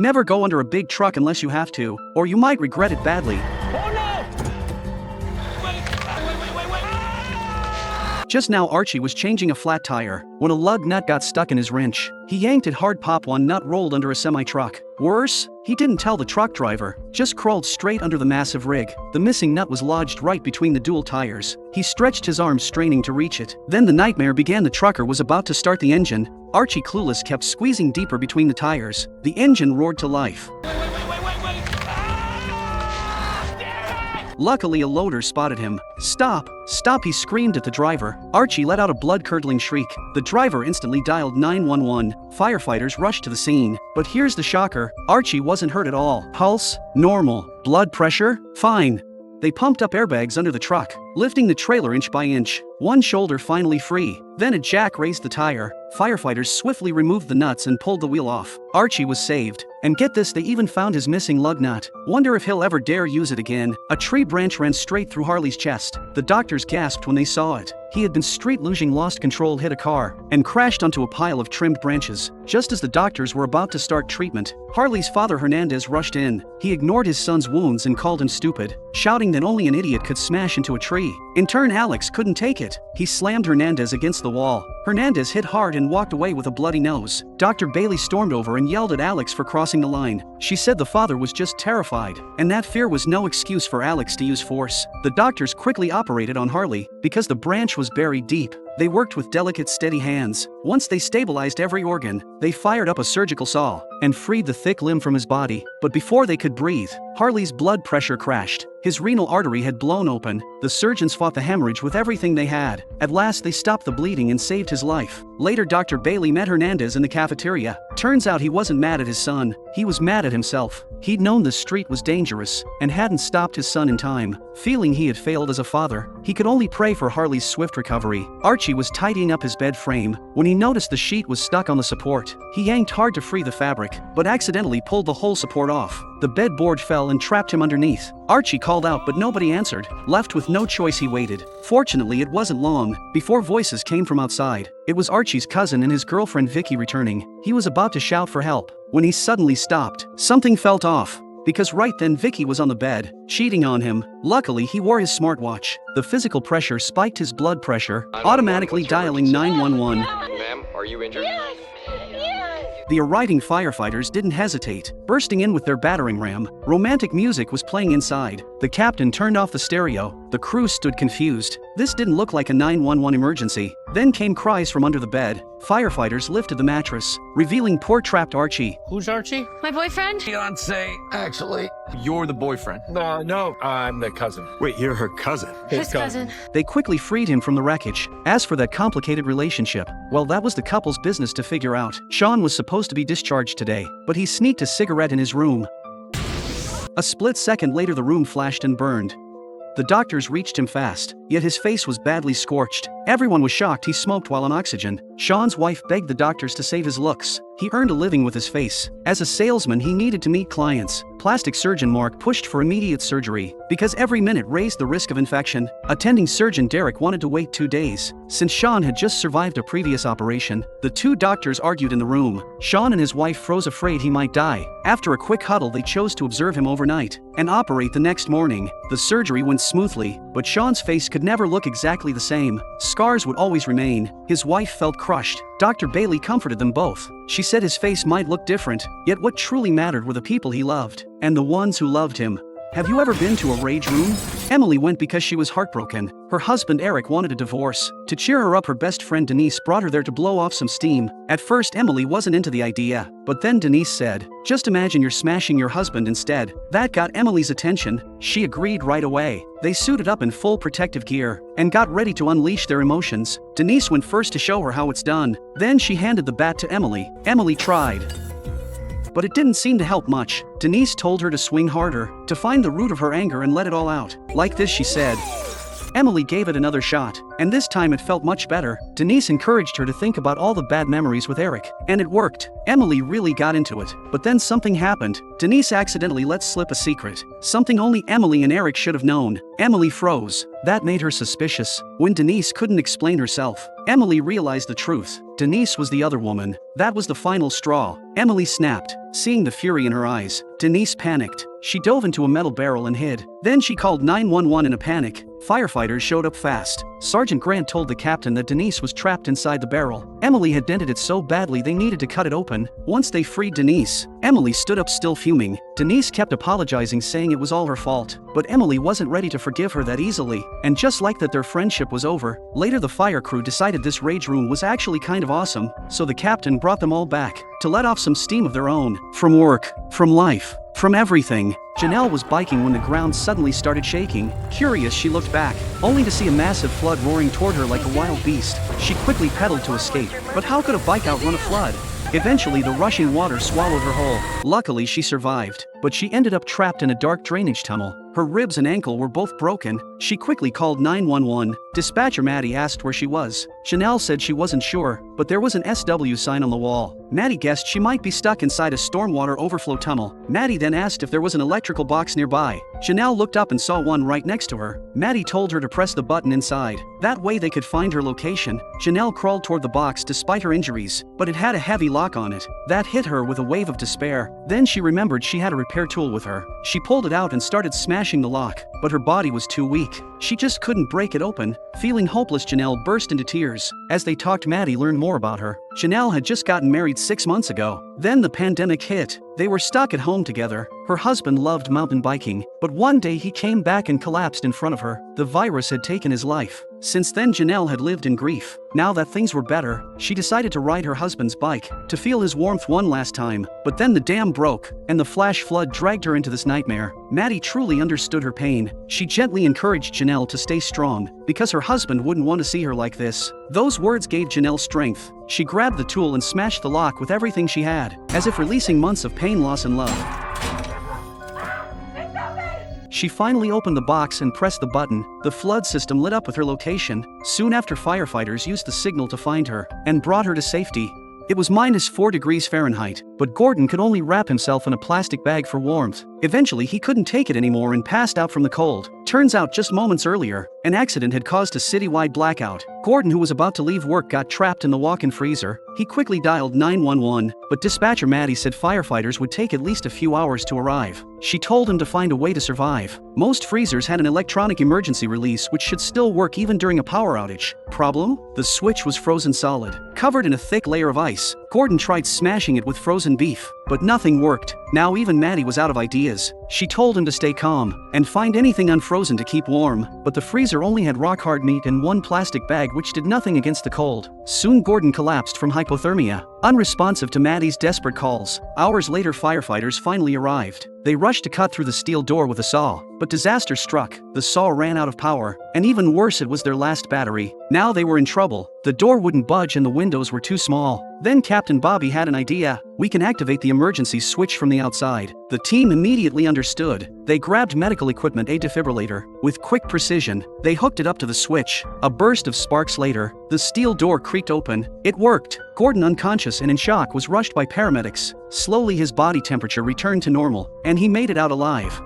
Never go under a big truck unless you have to, or you might regret it badly. Oh no! Just now Archie was changing a flat tire when a lug nut got stuck in his wrench. He yanked it hard, pop, one nut rolled under a semi-truck. Worse, he didn't tell the truck driver, just crawled straight under the massive rig. The missing nut was lodged right between the dual tires. He stretched his arms straining to reach it. Then the nightmare began. The trucker was about to start the engine. Archie, clueless, kept squeezing deeper between the tires. The engine roared to life. Luckily, a loader spotted him. "Stop! Stop!" he screamed at the driver. Archie let out a blood-curdling shriek. The driver instantly dialed 911. Firefighters rushed to the scene. But here's the shocker. Archie wasn't hurt at all. Pulse? Normal. Blood pressure? Fine. They pumped up airbags under the truck, lifting the trailer inch by inch. One shoulder finally free. Then a jack raised the tire. Firefighters swiftly removed the nuts and pulled the wheel off. Archie was saved. And get this, they even found his missing lug nut. Wonder if he'll ever dare use it again. A tree branch ran straight through Harley's chest. The doctors gasped when they saw it. He had been street losing, lost control, hit a car, and crashed onto a pile of trimmed branches. Just as the doctors were about to start treatment, Harley's father Hernandez rushed in. He ignored his son's wounds and called him stupid, shouting that only an idiot could smash into a tree. In turn, Alex couldn't take it. He slammed Hernandez against the wall. Hernandez hit hard and walked away with a bloody nose. Dr. Bailey stormed over and yelled at Alex for crossing the line. She said the father was just terrified, and that fear was no excuse for Alex to use force. The doctors quickly operated on Harley. Because the branch was buried deep, they worked with delicate, steady hands. Once they stabilized every organ, they fired up a surgical saw and freed the thick limb from his body. But before they could breathe, Harley's blood pressure crashed. His renal artery had blown open. The surgeons fought the hemorrhage with everything they had. At last, they stopped the bleeding and saved his life. Later, Dr. Bailey met Hernandez in the cafeteria. Turns out he wasn't mad at his son. He was mad at himself. He'd known the street was dangerous and hadn't stopped his son in time. Feeling he had failed as a father, he could only pray for Harley's swift recovery. Archie was tidying up his bed frame when he noticed the sheet was stuck on the support. He yanked hard to free the fabric, but accidentally pulled the whole support off. The bed board fell and trapped him underneath. Archie called out, but nobody answered. Left with no choice, he waited. Fortunately, it wasn't long before voices came from outside. It was Archie's cousin and his girlfriend Vicky returning. He was about to shout for help when he suddenly stopped. Something felt off, because right then Vicky was on the bed, cheating on him. Luckily, he wore his smartwatch. The physical pressure spiked his blood pressure, automatically dialing 911. Ma'am, are you injured? Yes! The arriving firefighters didn't hesitate, bursting in with their battering ram. Romantic music was playing inside. The captain turned off the stereo. The crew stood confused. This didn't look like a 911 emergency. Then came cries from under the bed. Firefighters lifted the mattress, revealing poor trapped Archie. Who's Archie? My boyfriend? Fiance, actually. You're the boyfriend. No, I'm the cousin. Wait, you're her cousin. His cousin. They quickly freed him from the wreckage. As for that complicated relationship, well, that was the couple's business to figure out. Sean was supposed to be discharged today, but he sneaked a cigarette in his room. A split second later, the room flashed and burned. The doctors reached him fast, yet his face was badly scorched. Everyone was shocked he smoked while on oxygen. Sean's wife begged the doctors to save his looks. He earned a living with his face. As a salesman, he needed to meet clients. Plastic surgeon Mark pushed for immediate surgery because every minute raised the risk of infection. Attending surgeon Derek wanted to wait 2 days. Since Sean had just survived a previous operation, the two doctors argued in the room. Sean and his wife froze, afraid he might die. After a quick huddle, they chose to observe him overnight and operate the next morning. The surgery went smoothly, but Sean's face could never look exactly the same. Scars would always remain. His wife felt crushed. Dr. Bailey comforted them both. She said his face might look different, yet what truly mattered were the people he loved, and the ones who loved him. Have you ever been to a rage room? Emily went because she was heartbroken. Her husband Eric wanted a divorce. To cheer her up, her best friend Denise brought her there to blow off some steam. At first, Emily wasn't into the idea, but then Denise said, "Just imagine you're smashing your husband instead." That got Emily's attention. She agreed right away. They suited up in full protective gear and got ready to unleash their emotions. Denise went first to show her how it's done. Then she handed the bat to Emily. Emily tried, but it didn't seem to help much. Denise told her to swing harder, to find the root of her anger and let it all out. Like this, she said. Emily gave it another shot, and this time it felt much better. Denise encouraged her to think about all the bad memories with Eric, and it worked. Emily really got into it, but then something happened. Denise accidentally let slip a secret, something only Emily and Eric should have known. Emily froze. That made her suspicious. When Denise couldn't explain herself, Emily realized the truth. Denise was the other woman. That was the final straw. Emily snapped, seeing the fury in her eyes. Denise panicked. She dove into a metal barrel and hid. Then she called 911 in a panic. Firefighters showed up fast. Sergeant Grant told the captain that Denise was trapped inside the barrel. Emily had dented it so badly they needed to cut it open. Once they freed Denise, Emily stood up still fuming. Denise kept apologizing, saying it was all her fault. But Emily wasn't ready to forgive her that easily. And just like that, their friendship was over. Later the fire crew decided this rage room was actually kind of awesome, so the captain brought them all back to let off some steam of their own. From work, from life, from everything. Janelle was biking when the ground suddenly started shaking. Curious, she looked back, only to see a massive flood roaring toward her like a wild beast. She quickly pedaled to escape, but how could a bike outrun a flood? Eventually the rushing water swallowed her whole. Luckily she survived, but she ended up trapped in a dark drainage tunnel. Her ribs and ankle were both broken. She quickly called 911. Dispatcher Maddie asked where she was. Janelle said she wasn't sure, but there was an SW sign on the wall. Maddie guessed she might be stuck inside a stormwater overflow tunnel. Maddie then asked if there was an electrical box nearby. Janelle looked up and saw one right next to her. Maddie told her to press the button inside. That way they could find her location. Janelle crawled toward the box despite her injuries, but it had a heavy lock on it. That hit her with a wave of despair. Then she remembered she had a repair tool with her. She pulled it out and started smashing the lock, but her body was too weak. She just couldn't break it open. Feeling hopeless, Janelle burst into tears. As they talked, Maddie learned more about her. Janelle had just gotten married 6 months ago. Then the pandemic hit. They were stuck at home together. Her husband loved mountain biking, but one day he came back and collapsed in front of her. The virus had taken his life. Since then, Janelle had lived in grief. Now that things were better, she decided to ride her husband's bike to feel his warmth one last time. But then the dam broke, and the flash flood dragged her into this nightmare. Maddie truly understood her pain. She gently encouraged Janelle to stay strong, because her husband wouldn't want to see her like this. Those words gave Janelle strength. She grabbed the tool and smashed the lock with everything she had, as if releasing months of pain, loss, and love. She finally opened the box and pressed the button. The flood system lit up with her location. Soon after, firefighters used the signal to find her and brought her to safety. It was -4 degrees Fahrenheit, but Gordon could only wrap himself in a plastic bag for warmth. Eventually he couldn't take it anymore and passed out from the cold. Turns out just moments earlier, an accident had caused a citywide blackout. Gordon, who was about to leave work, got trapped in the walk-in freezer. He quickly dialed 911, but dispatcher Maddie said firefighters would take at least a few hours to arrive. She told him to find a way to survive. Most freezers had an electronic emergency release which should still work even during a power outage. Problem? The switch was frozen solid, covered in a thick layer of ice. Gordon tried smashing it with frozen beef, but nothing worked. Now even Maddie was out of ideas. She told him to stay calm and find anything unfrozen to keep warm, but the freezer only had rock-hard meat in one plastic bag which did nothing against the cold. Soon Gordon collapsed from hypothermia, unresponsive to Maddie's desperate calls. Hours later, firefighters finally arrived. They rushed to cut through the steel door with a saw, but disaster struck. The saw ran out of power, and even worse, it was their last battery. Now they were in trouble. The door wouldn't budge and the windows were too small. Then Captain Bobby had an idea. We can activate the emergency switch from the outside. The team immediately understood. They grabbed medical equipment, a defibrillator. With quick precision, they hooked it up to the switch. A burst of sparks later, the steel door creaked open. It worked. Gordon, unconscious and in shock, was rushed by paramedics. Slowly his body temperature returned to normal, and he made it out alive.